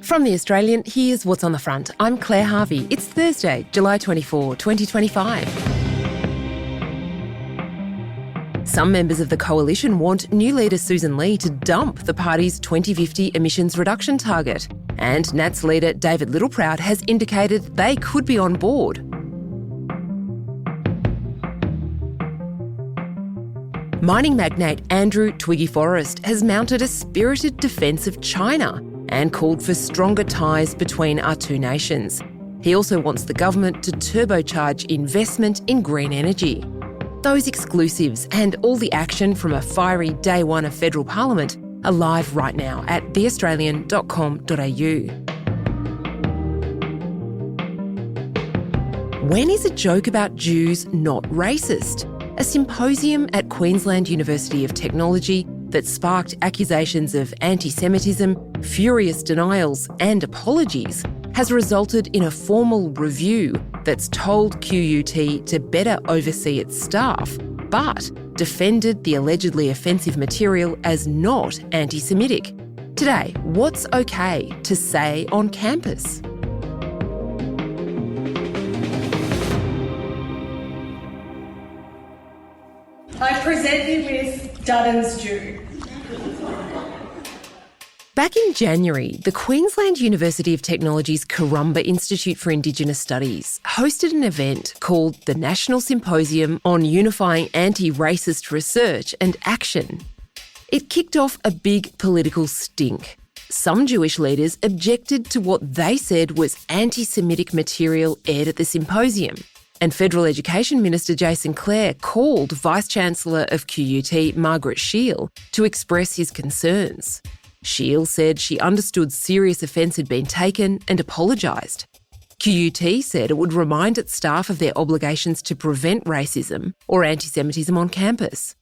From The Australian, here's what's on the front. I'm Claire Harvey. It's Thursday, July 24, 2025. Some members of the coalition want new leader Susan Lee to dump the party's 2050 emissions reduction target. And Nat's leader David Littleproud has indicated they could be on board. Mining magnate Andrew Twiggy Forrest has mounted a spirited defence of China and called for stronger ties between our two nations. He also wants the government to turbocharge investment in green energy. Those exclusives and all the action from a fiery day one of federal parliament are live right now at theaustralian.com.au. When is a joke about Jews not racist? A symposium at Queensland University of Technology that sparked accusations of antisemitism, furious denials and apologies has resulted in a formal review that's told QUT to better oversee its staff, but defended the allegedly offensive material as not anti-Semitic. Today, what's okay to say on campus? I present you with Dutton's Jew. Back in January, the Queensland University of Technology's Currumba Institute for Indigenous Studies hosted an event called the National Symposium on Unifying Anti-Racist Research and Action. It kicked off a big political stink. Some Jewish leaders objected to what they said was anti-Semitic material aired at the symposium. And Federal Education Minister Jason Clare called Vice-Chancellor of QUT, Margaret Shiel, to express his concerns. Shiel said she understood serious offence had been taken and apologised. QUT said it would remind its staff of their obligations to prevent racism or antisemitism on campus.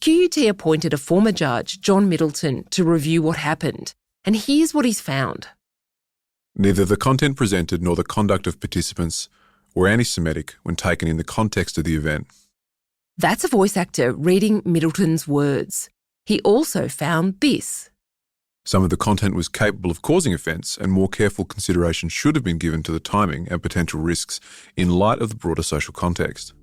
QUT appointed a former judge, John Middleton, to review what happened. And here's what he's found. Neither the content presented nor the conduct of participants were anti-Semitic when taken in the context of the event. That's a voice actor reading Middleton's words. He also found this. Some of the content was capable of causing offence, and more careful consideration should have been given to the timing and potential risks in light of the broader social context.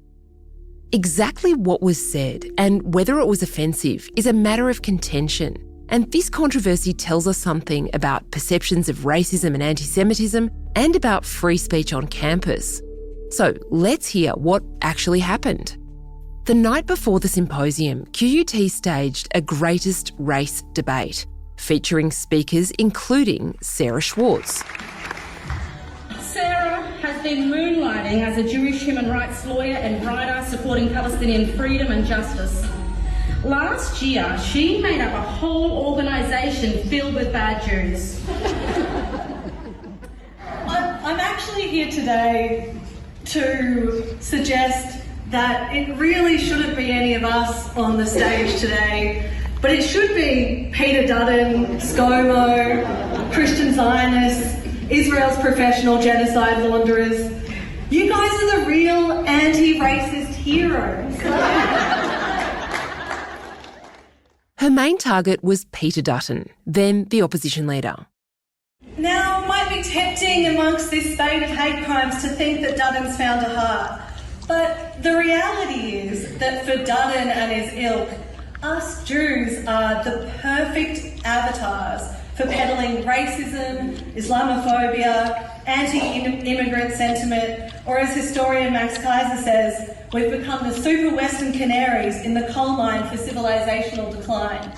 Exactly what was said and whether it was offensive is a matter of contention. And this controversy tells us something about perceptions of racism and antisemitism and about free speech on campus. So let's hear what actually happened. The night before the symposium, QUT staged a greatest race debate, featuring speakers including Sarah Schwartz. Sarah has been moonlighting as a Jewish human rights lawyer and writer supporting Palestinian freedom and justice. Last year, she made up a whole organisation filled with bad Jews. I'm actually here today to suggest that it really shouldn't be any of us on the stage today, but it should be Peter Dutton, ScoMo, Christian Zionists, Israel's professional genocide launderers. You guys are the real anti-racist heroes. Her main target was Peter Dutton, then the opposition leader. Now, it might be tempting amongst this spate of hate crimes to think that Dutton's found a heart, but the reality is that for Dutton and his ilk, us Jews are the perfect avatars for peddling racism, Islamophobia, anti-immigrant sentiment, or as historian Max Kaiser says, we've become the super Western canaries in the coal mine for civilizational decline.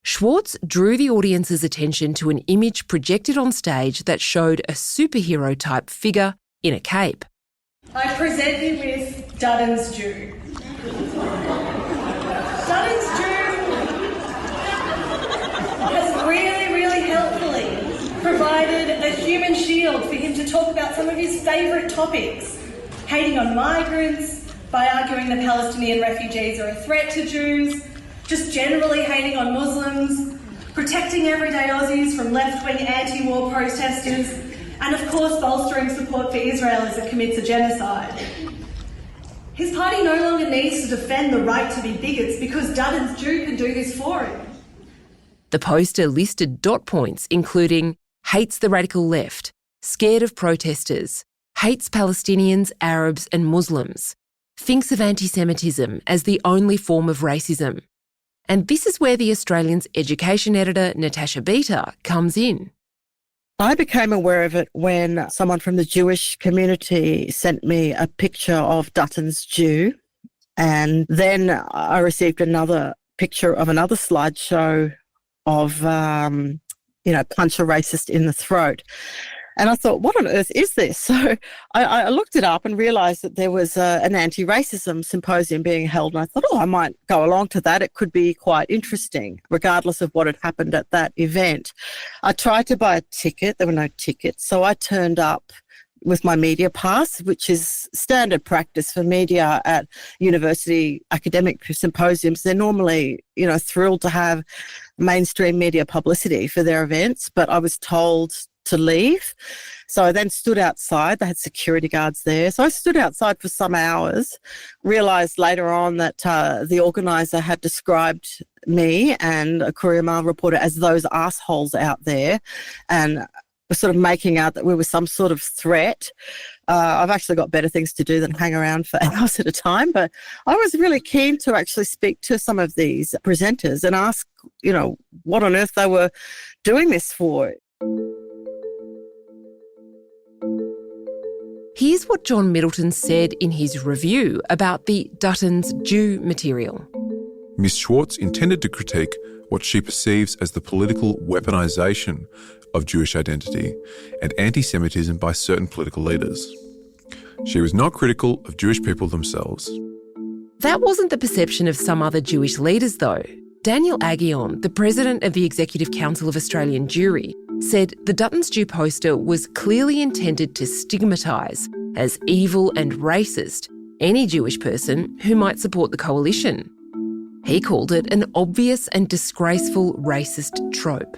Schwartz drew the audience's attention to an image projected on stage that showed a superhero-type figure in a cape. I present you with Dutton's Jew. Dutton's Jew has really helpfully provided a human shield for him to talk about some of his favourite topics, hating on migrants by arguing that Palestinian refugees are a threat to Jews, just generally hating on Muslims, protecting everyday Aussies from left-wing anti-war protesters, and of course bolstering support for Israel as it commits a genocide. His party no longer needs to defend the right to be bigots because Dutton's Jew can do this for him. The poster listed dot points including hates the radical left, scared of protesters, hates Palestinians, Arabs and Muslims, thinks of antisemitism as the only form of racism. And this is where the Australian's education editor, Natasha Bita, comes in. I became aware of it when someone from the Jewish community sent me a picture of Dutton's Jew, and then I received another picture of another slideshow of, punch a racist in the throat. And I thought, what on earth is this? So I looked it up and realised that there was an anti-racism symposium being held. And I thought, I might go along to that. It could be quite interesting, regardless of what had happened at that event. I tried to buy a ticket. There were no tickets. So I turned up with my media pass, which is standard practice for media at university academic symposiums. They're normally, thrilled to have mainstream media publicity for their events, but I was told to leave. So I then stood outside. They had security guards there. So I stood outside for some hours, realised later on that the organiser had described me and a Courier Mail reporter as those assholes out there, and was sort of making out that we were some sort of threat. I've actually got better things to do than hang around for hours at a time, but I was really keen to actually speak to some of these presenters and ask, what on earth they were doing this for. Here's what John Middleton said in his review about the Dutton's Jew material. Ms. Schwartz intended to critique what she perceives as the political weaponisation of Jewish identity and anti-Semitism by certain political leaders. She was not critical of Jewish people themselves. That wasn't the perception of some other Jewish leaders, though. Daniel Aghion, the president of the Executive Council of Australian Jewry, said the Dutton's Jew poster was clearly intended to stigmatise as evil and racist any Jewish person who might support the coalition. He called it an obvious and disgraceful racist trope.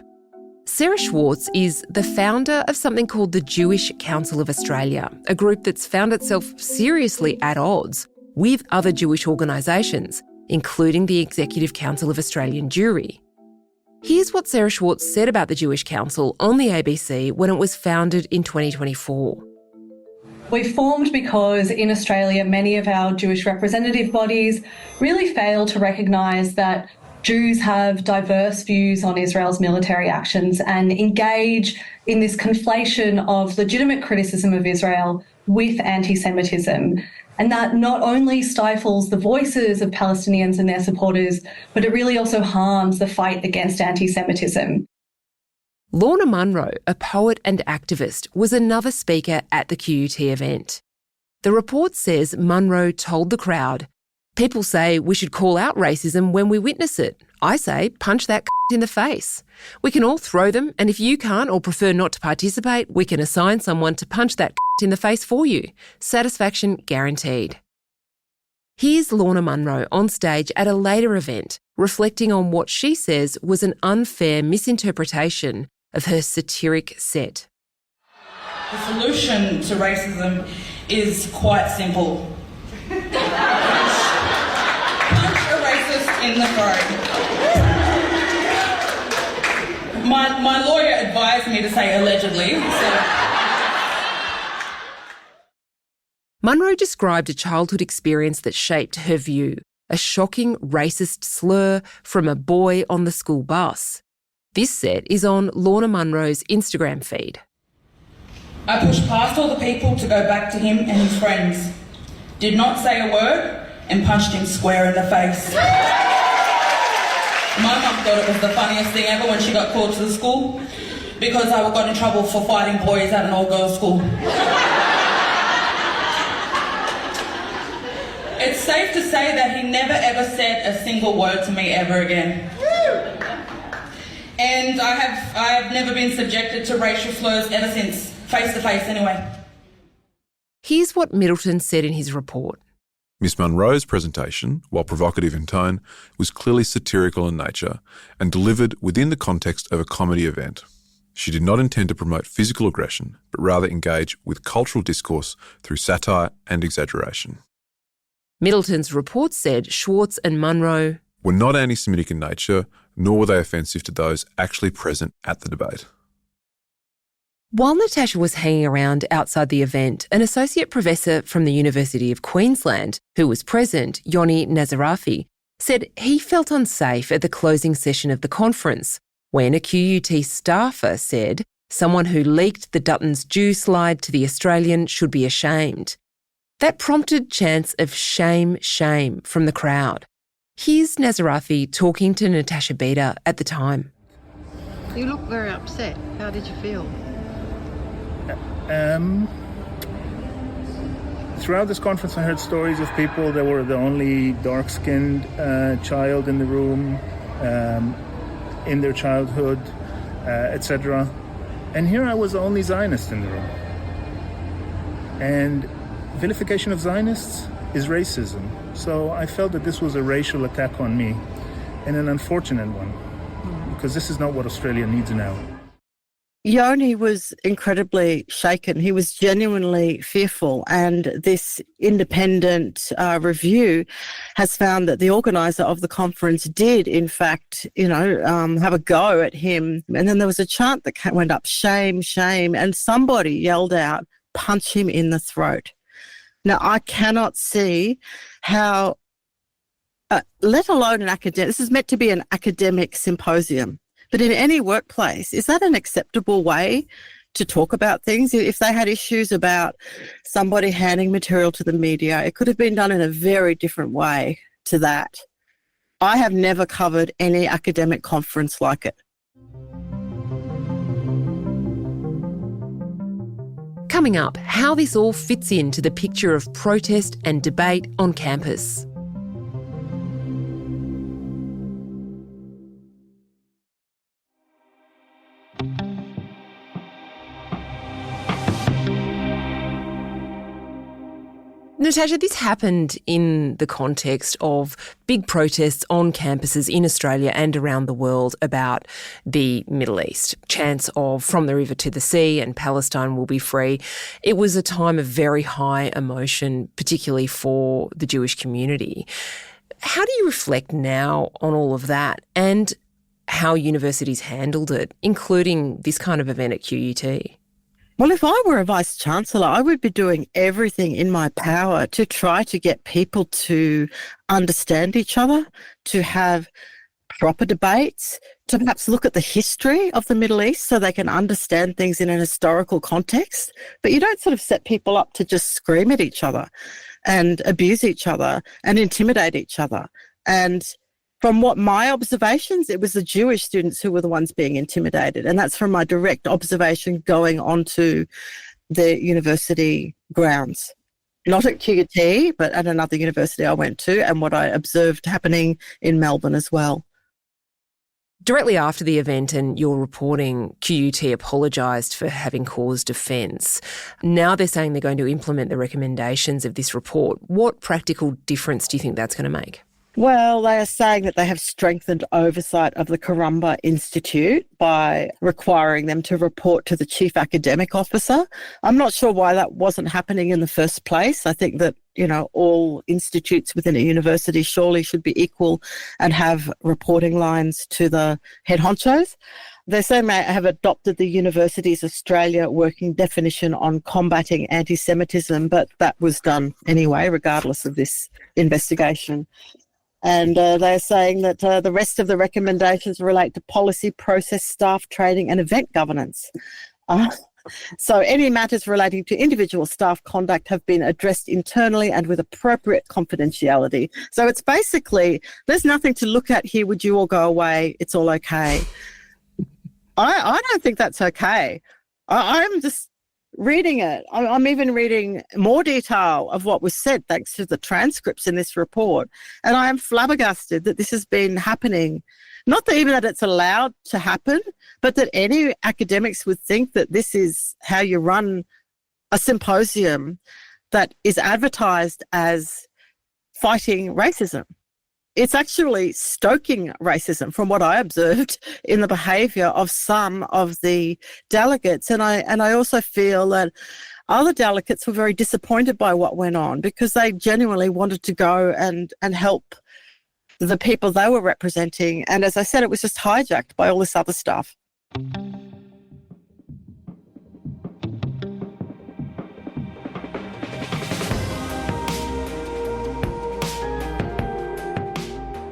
Sarah Schwartz is the founder of something called the Jewish Council of Australia, a group that's found itself seriously at odds with other Jewish organisations, including the Executive Council of Australian Jewry. Here's what Sarah Schwartz said about the Jewish Council on the ABC when it was founded in 2024. We formed because in Australia, many of our Jewish representative bodies really fail to recognise that Jews have diverse views on Israel's military actions and engage in this conflation of legitimate criticism of Israel with anti-Semitism. And that not only stifles the voices of Palestinians and their supporters, but it really also harms the fight against anti-Semitism. Lorna Munro, a poet and activist, was another speaker at the QUT event. The report says Munro told the crowd, "People say we should call out racism when we witness it. I say punch that in the face. We can all throw them, and if you can't or prefer not to participate, we can assign someone to punch that in the face for you. Satisfaction guaranteed." Here's Lorna Munro on stage at a later event, reflecting on what she says was an unfair misinterpretation of her satiric set. The solution to racism is quite simple. Punch a racist in the throat. My lawyer advised me to say allegedly, so... Munro described a childhood experience that shaped her view, a shocking racist slur from a boy on the school bus. This set is on Lorna Munro's Instagram feed. I pushed past all the people to go back to him and his friends, did not say a word, and punched him square in the face. My mum thought it was the funniest thing ever when she got called to the school because I got in trouble for fighting boys at an all-girls school. It's safe to say that he never ever said a single word to me ever again. And I have never been subjected to racial slurs ever since, face to face anyway. Here's what Middleton said in his report. Miss Munro's presentation, while provocative in tone, was clearly satirical in nature and delivered within the context of a comedy event. She did not intend to promote physical aggression, but rather engage with cultural discourse through satire and exaggeration. Middleton's report said Schwartz and Munro were not anti-Semitic in nature, nor were they offensive to those actually present at the debate. While Natasha was hanging around outside the event, an associate professor from the University of Queensland, who was present, Yoni Nazarafi, said he felt unsafe at the closing session of the conference when a QUT staffer said someone who leaked the Dutton's Jew slide to the Australian should be ashamed. That prompted chants of shame, shame from the crowd. Here's Nazarafi talking to Natasha Bita at the time. You look very upset. How did you feel? Throughout this conference, I heard stories of people that were the only dark-skinned child in the room, in their childhood, etc. And here I was the only Zionist in the room. And vilification of Zionists is racism. So I felt that this was a racial attack on me, and an unfortunate one, because this is not what Australia needs now. Yoni was incredibly shaken. He was genuinely fearful, and this independent review has found that the organiser of the conference did, in fact, have a go at him. And then there was a chant that went up, shame, shame, and somebody yelled out, punch him in the throat. Now, I cannot see how, let alone an academic, this is meant to be an academic symposium. But in any workplace, is that an acceptable way to talk about things? If they had issues about somebody handing material to the media, it could have been done in a very different way to that. I have never covered any academic conference like it. Coming up, how this all fits into the picture of protest and debate on campus. Natasha, this happened in the context of big protests on campuses in Australia and around the world about the Middle East. Chants of from the river to the sea and Palestine will be free. It was a time of very high emotion, particularly for the Jewish community. How do you reflect now on all of that and how universities handled it, including this kind of event at QUT? Well, if I were a Vice-Chancellor, I would be doing everything in my power to try to get people to understand each other, to have proper debates, to perhaps look at the history of the Middle East so they can understand things in an historical context. But you don't sort of set people up to just scream at each other and abuse each other and intimidate each other. And from what my observations, it was the Jewish students who were the ones being intimidated. And that's from my direct observation going onto the university grounds. Not at QUT, but at another university I went to, and what I observed happening in Melbourne as well. Directly after the event and your reporting, QUT apologised for having caused offence. Now they're saying they're going to implement the recommendations of this report. What practical difference do you think that's going to make? Well, they are saying that they have strengthened oversight of the Karumba Institute by requiring them to report to the Chief Academic Officer. I'm not sure why that wasn't happening in the first place. I think that, all institutes within a university surely should be equal and have reporting lines to the head honchos. They say they have adopted the Universities Australia working definition on combating antisemitism, but that was done anyway, regardless of this investigation. And they're saying that the rest of the recommendations relate to policy, process, staff training and event governance. So any matters relating to individual staff conduct have been addressed internally and with appropriate confidentiality. So it's basically, there's nothing to look at here. Would you all go away? It's all okay. I don't think that's okay. I'm just reading it. I'm even reading more detail of what was said thanks to the transcripts in this report. And I am flabbergasted that this has been happening. Not that even that it's allowed to happen, but that any academics would think that this is how you run a symposium that is advertised as fighting racism. It's actually stoking racism from what I observed in the behaviour of some of the delegates. And I also feel that other delegates were very disappointed by what went on because they genuinely wanted to go and help the people they were representing. And as I said, it was just hijacked by all this other stuff.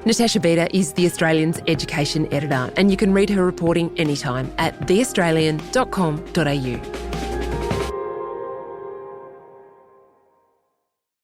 Natasha Bita is The Australian's education editor, and you can read her reporting anytime at theaustralian.com.au.